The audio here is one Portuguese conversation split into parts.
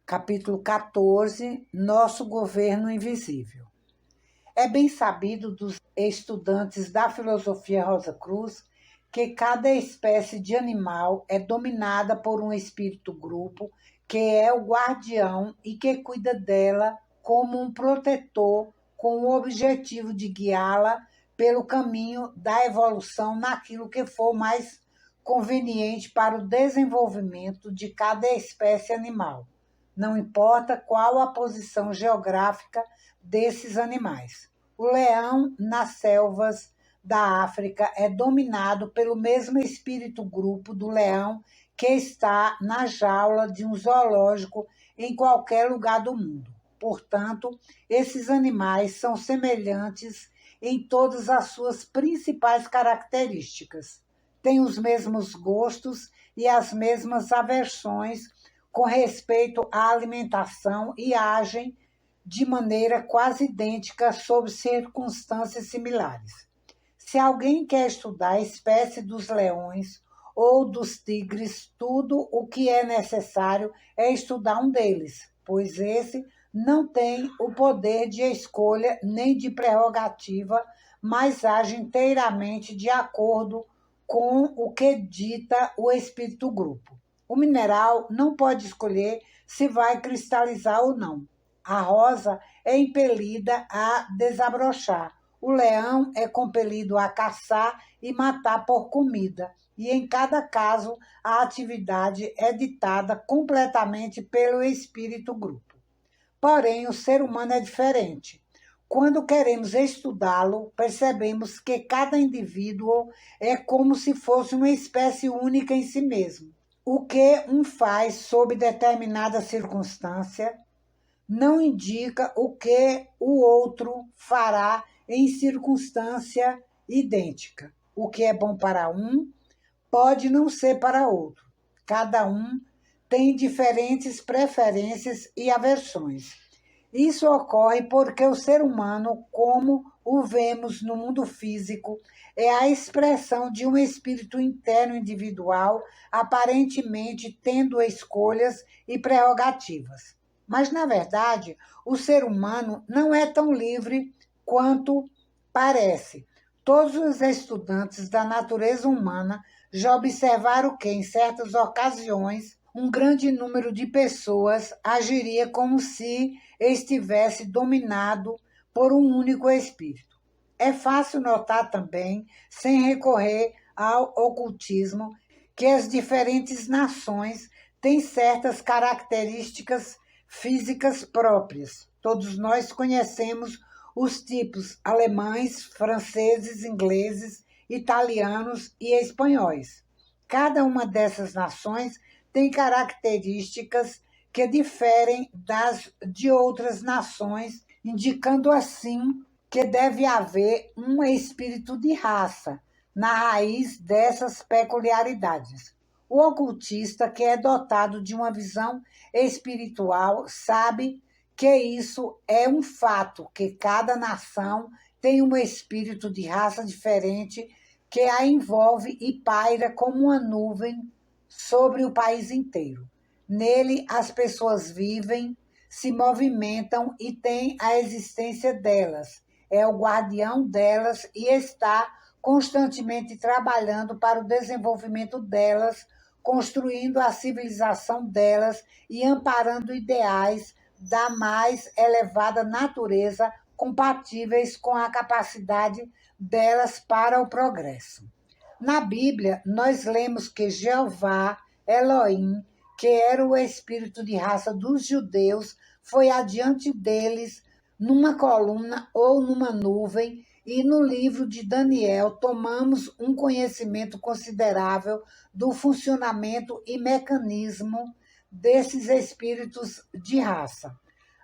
Capítulo 14, Nosso Governo Invisível. É bem sabido dos estudantes da filosofia Rosa Cruz que cada espécie de animal é dominada por um espírito-grupo que é o guardião e que cuida dela como um protetor com o objetivo de guiá-la pelo caminho da evolução naquilo que for mais conveniente para o desenvolvimento de cada espécie animal. Não importa qual a posição geográfica desses animais. O leão nas selvas da África é dominado pelo mesmo espírito-grupo do leão que está na jaula de um zoológico em qualquer lugar do mundo. Portanto, esses animais são semelhantes em todas as suas principais características. Têm os mesmos gostos e as mesmas aversões com respeito à alimentação e agem de maneira quase idêntica sob circunstâncias similares. Se alguém quer estudar a espécie dos leões ou dos tigres, tudo o que é necessário é estudar um deles, pois esse não tem o poder de escolha nem de prerrogativa, mas age inteiramente de acordo com o que dita o espírito-grupo. O mineral não pode escolher se vai cristalizar ou não. A rosa é impelida a desabrochar. O leão é compelido a caçar e matar por comida. E em cada caso, a atividade é ditada completamente pelo espírito-grupo. Porém, o ser humano é diferente. Quando queremos estudá-lo, percebemos que cada indivíduo é como se fosse uma espécie única em si mesmo. O que um faz sob determinada circunstância não indica o que o outro fará em circunstância idêntica. O que é bom para um pode não ser para outro. Cada um tem diferentes preferências e aversões. Isso ocorre porque o ser humano, como o vemos no mundo físico, é a expressão de um espírito interno individual, aparentemente tendo escolhas e prerrogativas. Mas, na verdade, o ser humano não é tão livre quanto parece. Todos os estudantes da natureza humana já observaram que, em certas ocasiões, um grande número de pessoas agiria como se estivesse dominado por um único espírito. É fácil notar também, sem recorrer ao ocultismo, que as diferentes nações têm certas características físicas próprias. Todos nós conhecemos os tipos alemães, franceses, ingleses, italianos e espanhóis. Cada uma dessas nações tem características que diferem das de outras nações, indicando assim que deve haver um espírito de raça na raiz dessas peculiaridades. O ocultista, que é dotado de uma visão espiritual, sabe que isso é um fato, que cada nação tem um espírito de raça diferente que a envolve e paira como uma nuvem sobre o país inteiro. Nele, as pessoas vivem, se movimentam e têm a existência delas. É o guardião delas e está constantemente trabalhando para o desenvolvimento delas, construindo a civilização delas e amparando ideais da mais elevada natureza compatíveis com a capacidade delas para o progresso. Na Bíblia, nós lemos que Jeová, Elohim, que era o espírito de raça dos judeus, foi adiante deles numa coluna ou numa nuvem, e no livro de Daniel tomamos um conhecimento considerável do funcionamento e mecanismo desses espíritos de raça.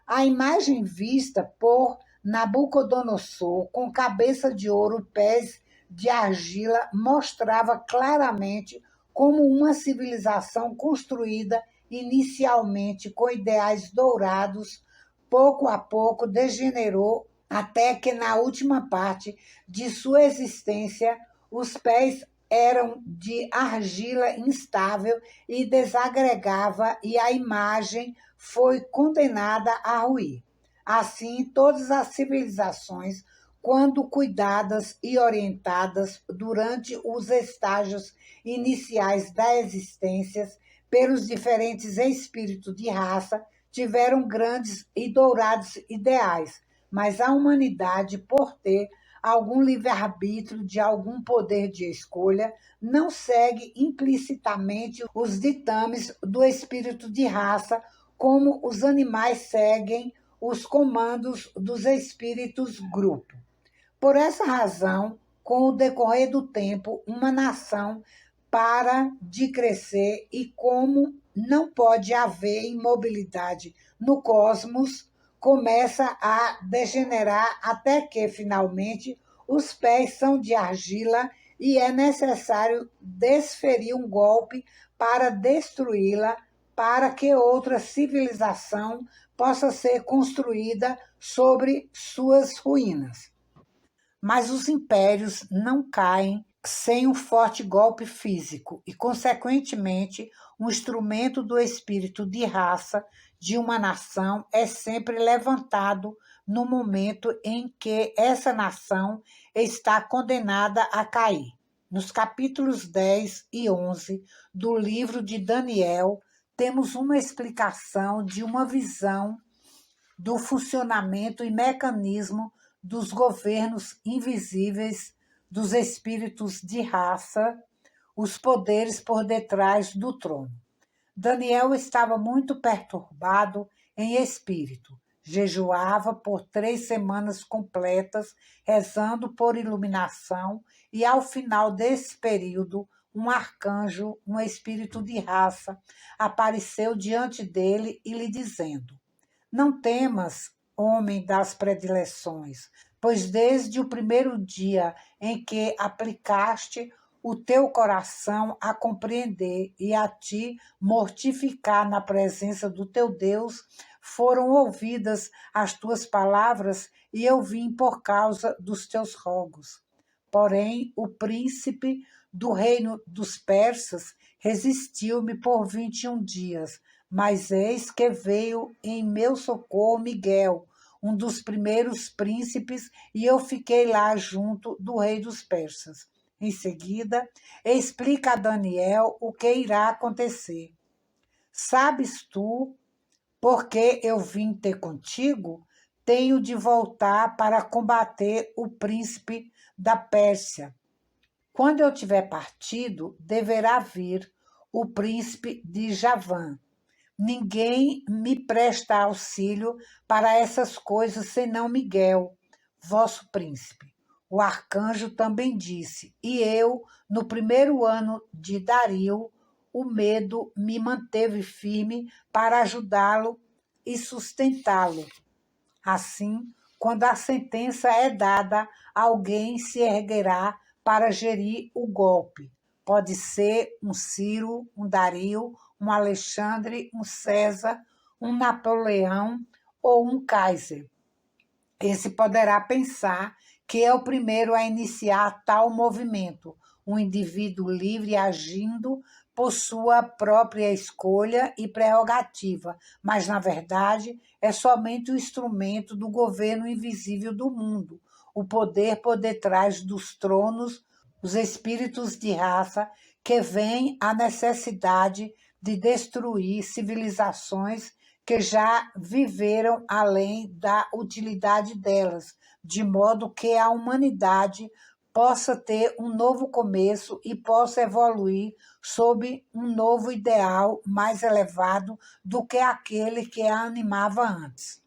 A imagem vista por Nabucodonosor, com cabeça de ouro, pés de argila, mostrava claramente como uma civilização construída inicialmente com ideais dourados, pouco a pouco degenerou até que na última parte de sua existência os pés eram de argila instável e desagregava, e a imagem foi condenada a ruir. Assim, todas as civilizações, quando cuidadas e orientadas durante os estágios iniciais da existência pelos diferentes espíritos de raça, tiveram grandes e dourados ideais, mas a humanidade, por ter algum livre-arbítrio de algum poder de escolha, não segue implicitamente os ditames do espírito de raça, como os animais seguem os comandos dos espíritos grupo. Por essa razão, com o decorrer do tempo, uma nação para de crescer e como não pode haver imobilidade no cosmos, começa a degenerar até que, finalmente, os pés são de argila e é necessário desferir um golpe para destruí-la, para que outra civilização possa ser construída sobre suas ruínas. Mas os impérios não caem sem um forte golpe físico e, consequentemente, um instrumento do espírito de raça de uma nação é sempre levantado no momento em que essa nação está condenada a cair. Nos capítulos 10 e 11 do livro de Daniel, temos uma explicação de uma visão do funcionamento e mecanismo dos governos invisíveis, dos espíritos de raça, os poderes por detrás do trono. Daniel estava muito perturbado em espírito. Jejuava por 3 semanas completas, rezando por iluminação, e ao final desse período, um arcanjo, um espírito de raça, apareceu diante dele e lhe dizendo: não temas, homem das predileções, pois desde o primeiro dia em que aplicaste o teu coração a compreender e a te mortificar na presença do teu Deus, foram ouvidas as tuas palavras e eu vim por causa dos teus rogos. Porém, o príncipe do reino dos persas resistiu-me por 21 dias, mas eis que veio em meu socorro Miguel, um dos primeiros príncipes, e eu fiquei lá junto do rei dos persas. Em seguida, explica a Daniel o que irá acontecer. Sabes tu, porque eu vim ter contigo, tenho de voltar para combater o príncipe da Pérsia. Quando eu tiver partido, deverá vir o príncipe de Javã. Ninguém me presta auxílio para essas coisas senão Miguel, vosso príncipe. O arcanjo também disse, e eu, no primeiro ano de Dario, o medo me manteve firme para ajudá-lo e sustentá-lo. Assim, quando a sentença é dada, alguém se erguerá para gerir o golpe. Pode ser um Ciro, um Dario, um Alexandre, um César, um Napoleão ou um Kaiser. Esse poderá pensar que é o primeiro a iniciar tal movimento, um indivíduo livre agindo por sua própria escolha e prerrogativa, mas, na verdade, é somente o instrumento do governo invisível do mundo, o poder por detrás dos tronos, os espíritos de raça que veem a necessidade de destruir civilizações que já viveram além da utilidade delas, de modo que a humanidade possa ter um novo começo e possa evoluir sob um novo ideal mais elevado do que aquele que a animava antes.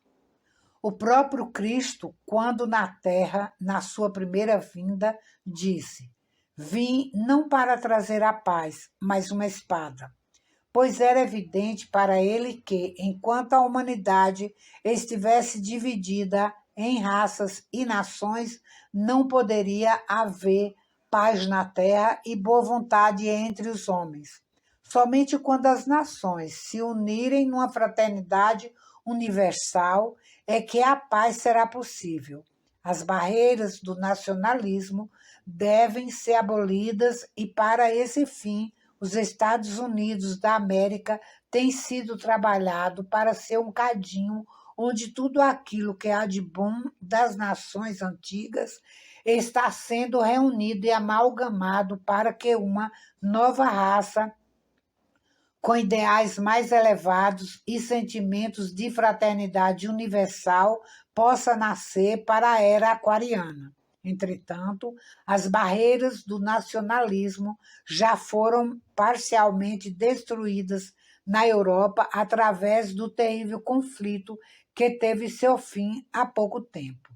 O próprio Cristo, quando na terra, na sua primeira vinda, disse: vim não para trazer a paz, mas uma espada. Pois era evidente para ele que, enquanto a humanidade estivesse dividida em raças e nações, não poderia haver paz na terra e boa vontade entre os homens. Somente quando as nações se unirem numa fraternidade universal é que a paz será possível. As barreiras do nacionalismo devem ser abolidas e, para esse fim, os Estados Unidos da América tem sido trabalhado para ser um cadinho onde tudo aquilo que há de bom das nações antigas está sendo reunido e amalgamado para que uma nova raça com ideais mais elevados e sentimentos de fraternidade universal possa nascer para a era aquariana. Entretanto, as barreiras do nacionalismo já foram parcialmente destruídas na Europa através do terrível conflito que teve seu fim há pouco tempo.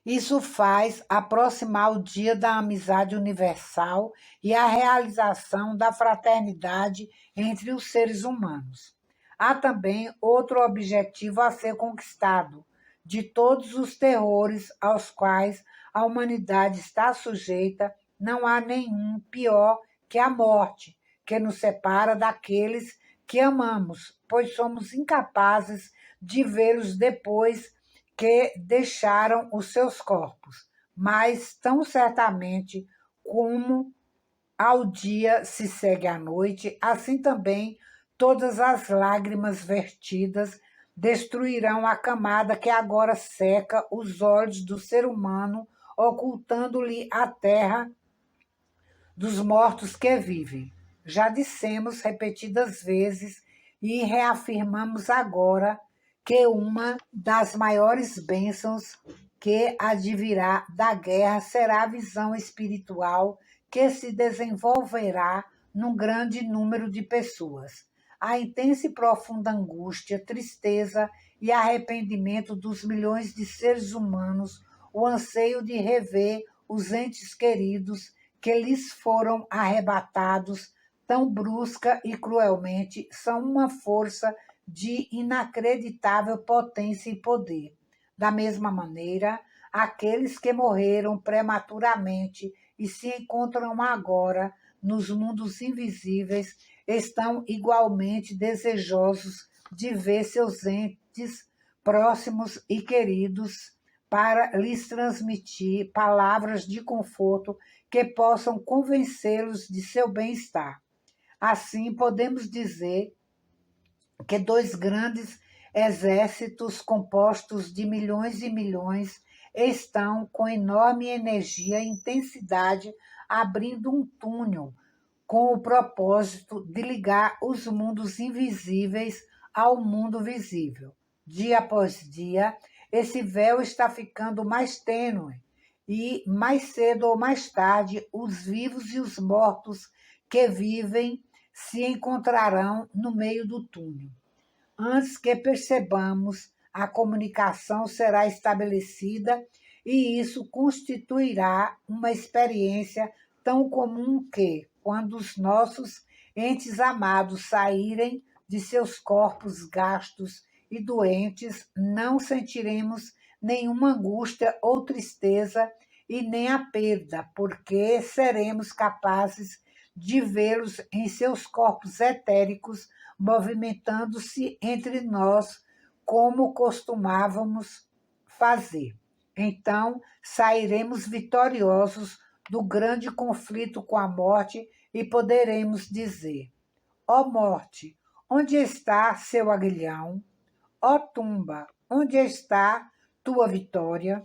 Isso faz aproximar o Dia da Amizade Universal e a realização da fraternidade entre os seres humanos. Há também outro objetivo a ser conquistado: de todos os terrores aos quais a humanidade está sujeita, não há nenhum pior que a morte, que nos separa daqueles que amamos, pois somos incapazes de vê-los depois que deixaram os seus corpos, mas tão certamente como ao dia se segue à noite, assim também todas as lágrimas vertidas destruirão a camada que agora seca os olhos do ser humano, ocultando-lhe a terra dos mortos que vivem. Já dissemos repetidas vezes e reafirmamos agora que uma das maiores bênçãos que advirá da guerra será a visão espiritual que se desenvolverá num grande número de pessoas. A intensa e profunda angústia, tristeza e arrependimento dos milhões de seres humanos, o anseio de rever os entes queridos que lhes foram arrebatados tão brusca e cruelmente, são uma força de inacreditável potência e poder. Da mesma maneira, aqueles que morreram prematuramente e se encontram agora nos mundos invisíveis estão igualmente desejosos de ver seus entes próximos e queridos para lhes transmitir palavras de conforto que possam convencê-los de seu bem-estar. Assim, podemos dizer que dois grandes exércitos compostos de milhões e milhões estão com enorme energia e intensidade abrindo um túnel com o propósito de ligar os mundos invisíveis ao mundo visível. Dia após dia, esse véu está ficando mais tênue e, mais cedo ou mais tarde, os vivos e os mortos que vivem se encontrarão no meio do túnel. Antes que percebamos, a comunicação será estabelecida e isso constituirá uma experiência tão comum que, quando os nossos entes amados saírem de seus corpos gastos e doentes, não sentiremos nenhuma angústia ou tristeza e nem a perda, porque seremos capazes de vê-los em seus corpos etéricos movimentando-se entre nós como costumávamos fazer. Então, sairemos vitoriosos do grande conflito com a morte e poderemos dizer: ó morte, onde está seu aguilhão? Ó tumba, onde está tua vitória?